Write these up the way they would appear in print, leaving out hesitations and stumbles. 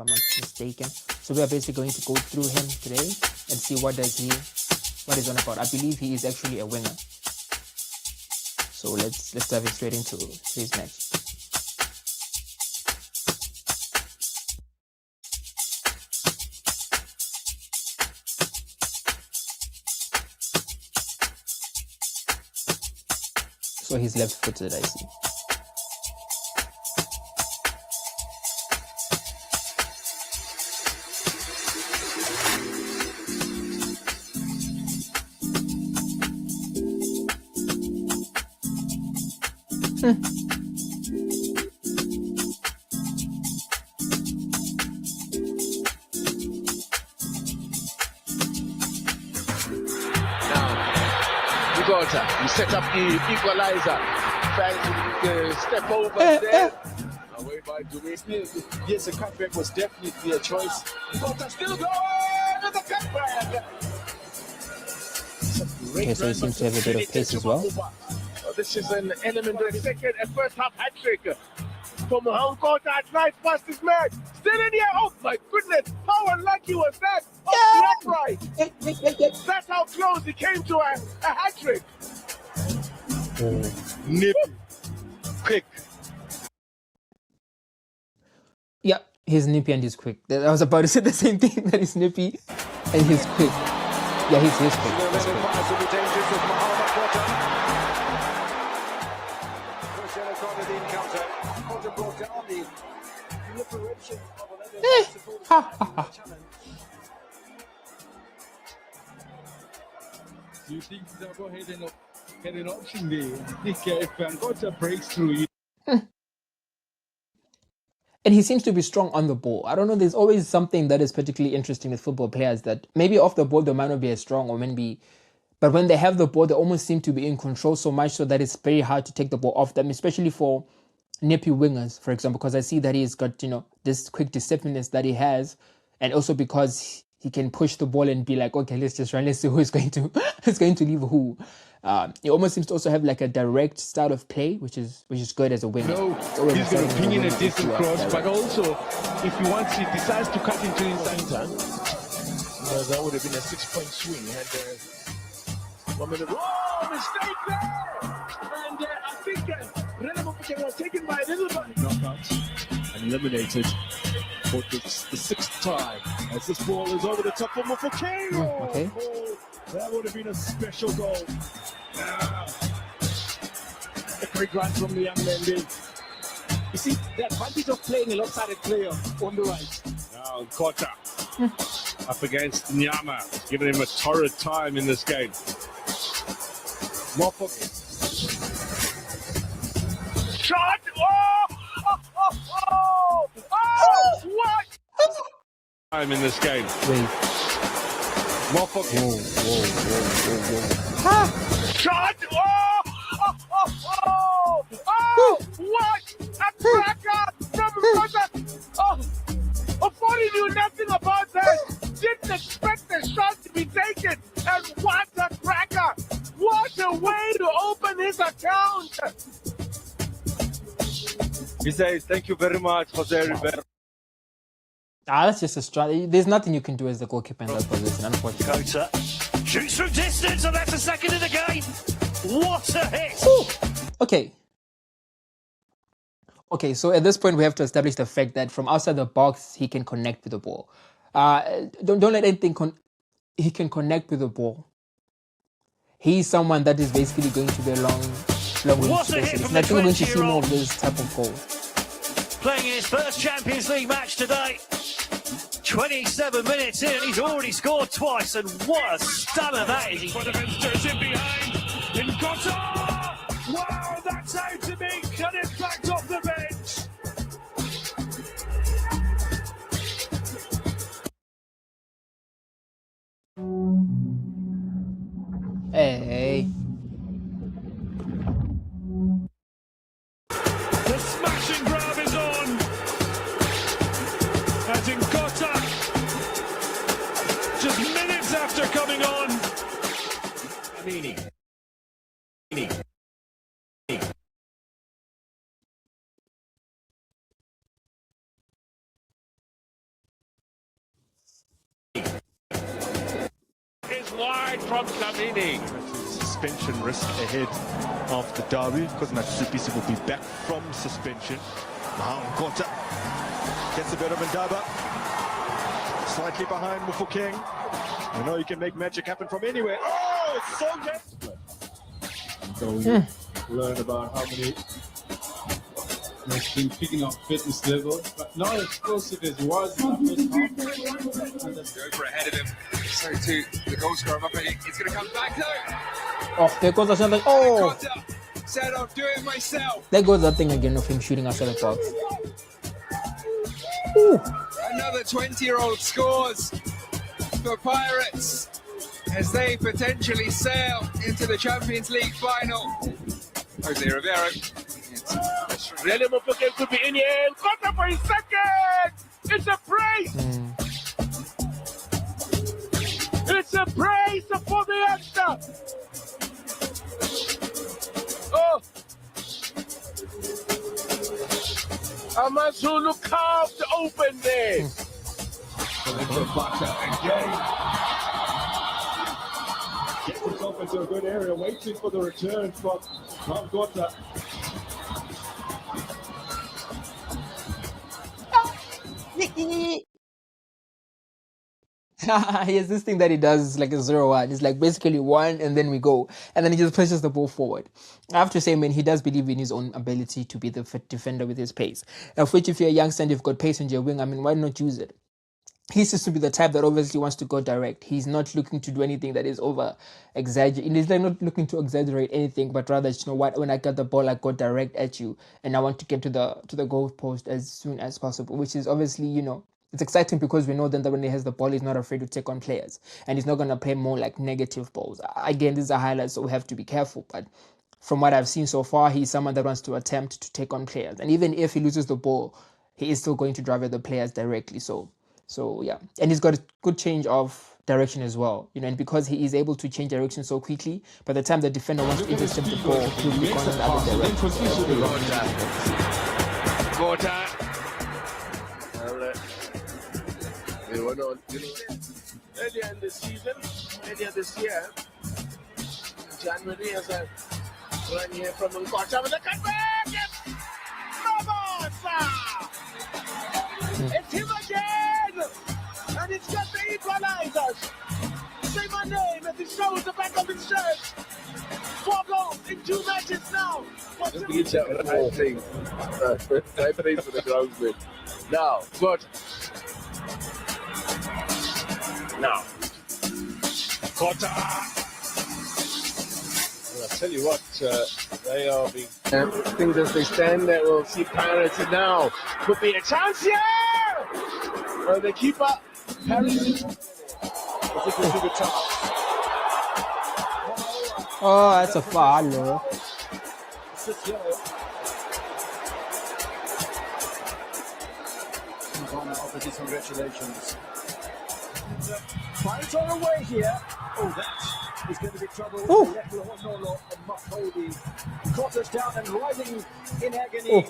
if I'm not mistaken. So we are basically going to go through him today and see what he's on about. I believe he is actually a winger. So let's dive straight into his match. So he's left-footed, I see. Gautam, you set up the equalizer, trying to step over there. Away by Dumas. Yes, the cutback was definitely a choice. Nkota still going with the cutback. Okay, so he seems to have a bit of pace as well. This is an element of second and first half hat trick for Muhamad. Nkota, nice past his man. Still in here. Oh my goodness, how unlucky was that? Off the upright. That's how close he came to a hat trick. Nippy. Quick. Yeah, he's nippy and he's quick. I was about to say the same thing, that he's nippy and he's quick. Yeah, he's quick. He's Do you think they'll go ahead and get an option there? I think if Nkota breaks through, And he seems to be strong on the ball. I don't know, there's always something that is particularly interesting with football players, that maybe off the ball they might not be as strong, or maybe, but when they have the ball, they almost seem to be in control so much so that it's very hard to take the ball off them, especially for nippy wingers, for example, because I see that he's got, this quick decisiveness that he has, and also because he can push the ball and be like, okay, let's just run, let's see who's going to leave who. He almost seems to also have like a direct style of play, which is good as a winger. No, he's going to ping in a decent cross, but also if he decides to cut into inside, that would have been a 6-point swing. He had 1 minute. Oh, mistake there! And I think Renamo was taken by a little bit. Knockout and eliminated for the 6th time as this ball is over the top of Mufokero. Okay. Oh, that would have been a special goal. A great run from the young man there. You see, the advantage of playing a lopsided player on the right. Now Nkota up against Nyama, giving him a torrid time in this game. Mofok. Shot! Oh! Oh! What? Time in this game. Wait. Mofok. Shot! Oh! What? A cracker from Nkota! Oh, 40 knew nothing about that. Didn't expect the shot to be taken. And what a cracker! What a way to open his account! He says, thank you very much, Jose Rivera. That's just a strategy. There's nothing you can do as the goalkeeper in that position, unfortunately. Nkota shoots from distance, and that's the second of the game. What a hit! Ooh. Okay, so at this point we have to establish the fact that from outside the box he can connect with the ball. Don't let anything he can connect with the ball. He's someone that is basically going to be a long What a hit from I the think we're going to see more 20-year-old. of this type of goal. Playing in his first Champions League match today. 27 minutes in, he's already scored twice, and what a stunner that is. For the Vinsters in behind. Nkota! Wow, that's out to make an impact off the bench. Hey. The smashing grab is on. As Nkota, just minutes after coming on. Amini. wide from Kamini. Suspension risk ahead of the derby because Natsupisi will be back from suspension. Nkota gets a bit of Ndaba. Slightly behind Mufokeng. You know you can make magic happen from anywhere. Oh, it's so desperate. So you learn about how many has been picking up fitness level, but not as explosive as was in the first half. Go for ahead of him. So too, the goal scorer, it's going to come back though. Oh, there goes another. Oh, Nkota said I'll do it myself. there goes that thing again of him shooting outside the box. Ooh. Another 20-year-old scores for Pirates as they potentially sail into the Champions League final. Jose Rivero. Really, Mufokeng could be in here. Nkota for his second. It's a brace. It's a brace for the extra. Oh, Amazulu carved open there. Gets himself into a good area, waiting for the return from Nkota. He has this thing that he does like a 0-1. It's like basically 1 and then we go. And then he just pushes the ball forward. I have to say, man, he does believe in his own ability to be the fit defender with his pace. Of which if you're a youngster and you've got pace on your wing, I mean, why not use it? He seems to be the type that obviously wants to go direct. He's not looking to do anything that is over exaggerated. He's like not looking to exaggerate anything, but rather, you know what, when I get the ball, I go direct at you and I want to get to the goal post as soon as possible, which is obviously, you know, it's exciting because we know then that when he has the ball, he's not afraid to take on players and he's not going to play more like negative balls. Again, these are highlights, so we have to be careful. But from what I've seen so far, he's someone that wants to attempt to take on players. And even if he loses the ball, he is still going to drive at the players directly. So yeah. And he's got a good change of direction as well. You know, and because he is able to change direction so quickly, by the time the defender wants to intercept the ball, he'll be gone in the other direction. Gautam. They went on, earlier in the season, earlier this year, January, as a run here from Nkota with a cutback. It's him again, and it's got the equalizers. Say my name as he shows the back of his shirt. 4 goals in 2 matches now. Just to get you the right thing. Right thing for the groundsman. Now, good. Now, Nkota. Well, I'll tell you what, they are being. I think as they stand there, we'll see Pirates now. Could be a chance here! Well, the keeper parries it. Oh, that's a foul. Offers his congratulations. Pirates on the way here. Oh, that is going to be trouble. Nkota's down and writhing in agony.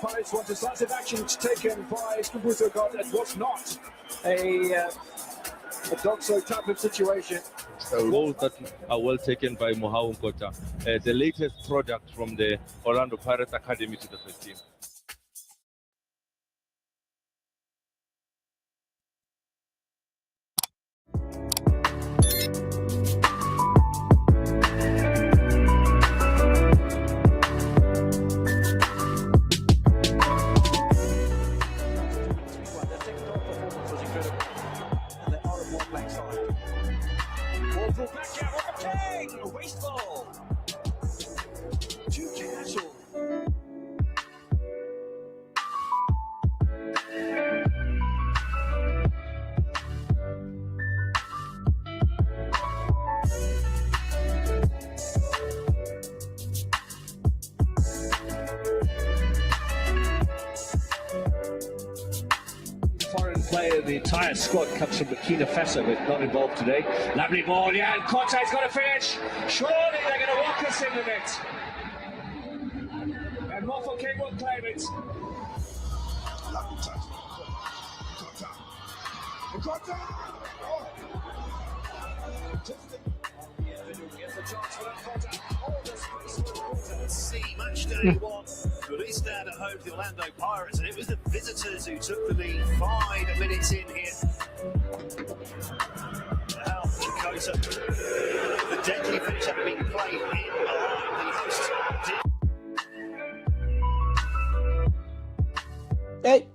Pirates want decisive action taken by Kuzo. It was not a dog-so type of situation. Goals that are well taken by Muhamad Nkota, the latest product from the Orlando Pirates Academy to the first team. Player, the entire squad comes from Burkina Faso, but not involved today. Lovely ball, yeah, and Nkota's got to finish. Surely they're going to walk us in the net. And Mufokeng will claim it. Lovely touch. Nkota. Oh. See match day one, released down at home to the Orlando Pirates, and it was the visitors who took the lead 5 minutes in here. Now, Nkota, the deadly finish having been played in behind the host. Hey.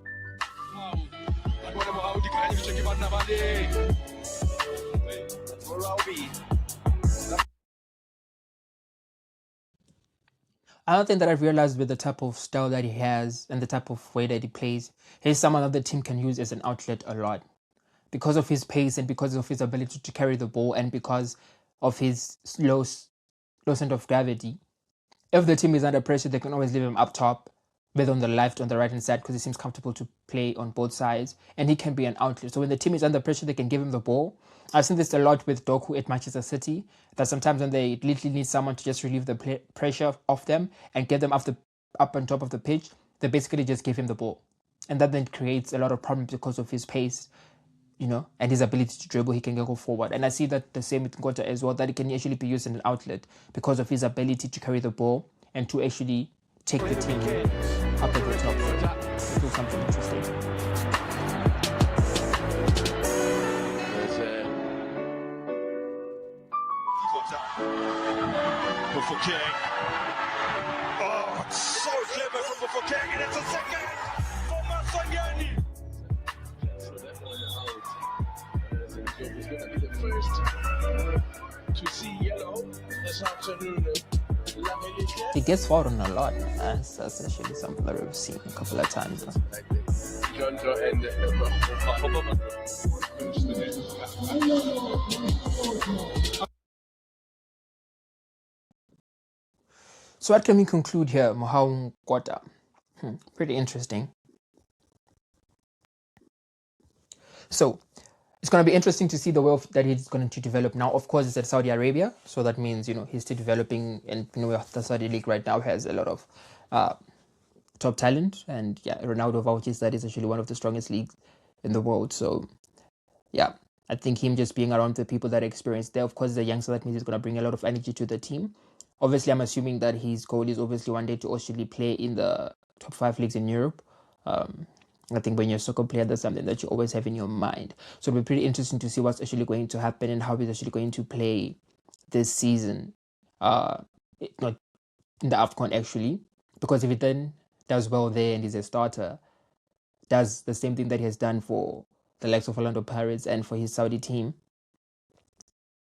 Another thing that I've realized with the type of style that he has and the type of way that he plays, he's someone that the team can use as an outlet a lot. Because of his pace and because of his ability to carry the ball and because of his low center of gravity. If the team is under pressure, they can always leave him up top, whether on the left or on the right hand side, because he seems comfortable to play on both sides, and he can be an outlet. So when the team is under pressure, they can give him the ball. I've seen this a lot with Doku at Manchester City, that sometimes when they literally need someone to just relieve the pressure off them and get them up on top of the pitch, they basically just give him the ball. And that then creates a lot of problems because of his pace, and his ability to dribble. He can go forward. And I see that the same with Nkota as well, that he can actually be used as an outlet because of his ability to carry the ball and to actually take the team up at the top. So do something interesting. King. Oh, it's so clever from King, and it's a second for Masangani. So that one out. Job is going to be the first to see yellow this afternoon. He gets fouled on a lot. That's actually something that we've seen a couple of times. John and So what can we conclude here? Muhamad Nkota. Pretty interesting. So it's going to be interesting to see the way that he's going to develop now. Of course, it's at Saudi Arabia, so that means he's still developing, and the Saudi league right now has a lot of top talent, and Ronaldo vouches that is actually one of the strongest leagues in the world. So I think him just being around the people that are experienced there, of course, the youngster, that means he's going to bring a lot of energy to the team. Obviously, I'm assuming that his goal is obviously one day to actually play in the top 5 leagues in Europe. I think when you're a soccer player, that's something that you always have in your mind. So it'll be pretty interesting to see what's actually going to happen and how he's actually going to play this season. Not in the Afcon, actually. Because if he then does well there and he's a starter, does the same thing that he has done for the likes of Orlando Pirates and for his Saudi team,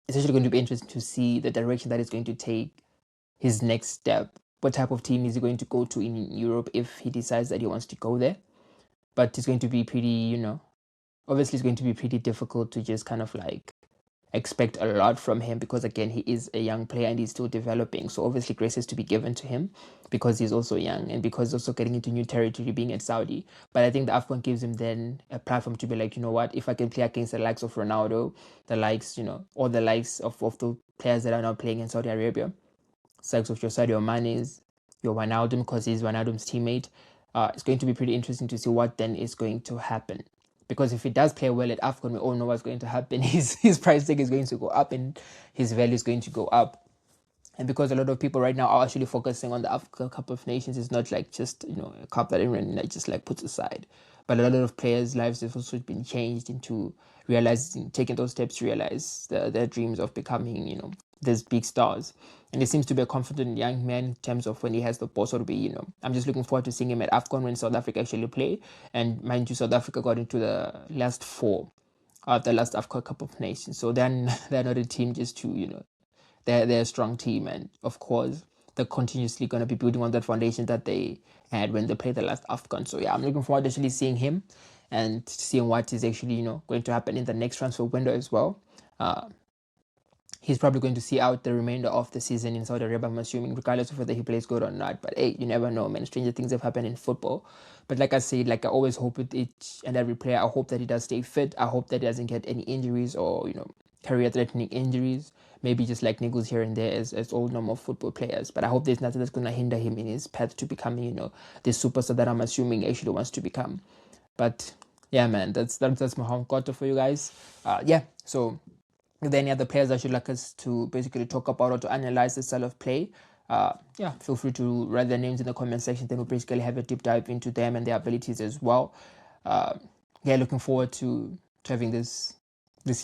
it's actually going to be interesting to see the direction that he's going to take his next step. What type of team is he going to go to in Europe if he decides that he wants to go there? But it's going to be pretty, obviously it's going to be pretty difficult to just kind of like expect a lot from him because, again, he is a young player and he's still developing. So obviously grace is to be given to him because he's also young and because he's also getting into new territory being at Saudi. But I think the Afcon gives him then a platform to be like, what, if I can play against the likes of Ronaldo, the likes, or the likes of the players that are now playing in Saudi Arabia, likes of your Sadio Mane's, your Wijnaldum, because he's Wijnaldum's teammate. It's going to be pretty interesting to see what then is going to happen. Because if he does play well at Afcon, we all know what's going to happen. His price tag is going to go up and his value is going to go up. And because a lot of people right now are actually focusing on the Africa Cup of Nations, it's not like just, a cup that everyone just like puts aside. But a lot of players' lives have also been changed into taking those steps to realize their dreams of becoming, these big stars. And he seems to be a confident young man in terms of when he has the ball. So to be, I'm just looking forward to seeing him at Afcon when South Africa actually play. And mind you, South Africa got into the last 4 of the last Africa Cup of Nations. So then they're not a team just to, they're a strong team. And of course, they're continuously going to be building on that foundation that they had when they played the last Afcon. So I'm looking forward to actually seeing him and seeing what is actually, going to happen in the next transfer window as well. He's probably going to see out the remainder of the season in Saudi Arabia, I'm assuming, regardless of whether he plays good or not. But hey, you never know, man. Stranger things have happened in football. But like I said, I always hope with each and every player, I hope that he does stay fit. I hope that he doesn't get any injuries or, career-threatening injuries. Maybe just like niggles here and there as all normal football players. But I hope there's nothing that's going to hinder him in his path to becoming, the superstar that I'm assuming actually wants to become. But yeah, man, that's Muhamad Nkota for you guys. So if there are any other players that you'd like us to basically talk about or to analyze the style of play, yeah, feel free to write their names in the comment section. Then we'll basically have a deep dive into them and their abilities as well. Yeah, looking forward to having this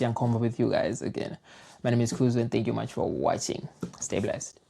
young convo with you guys again. My name is Kuzo, and thank you much for watching. Stay blessed.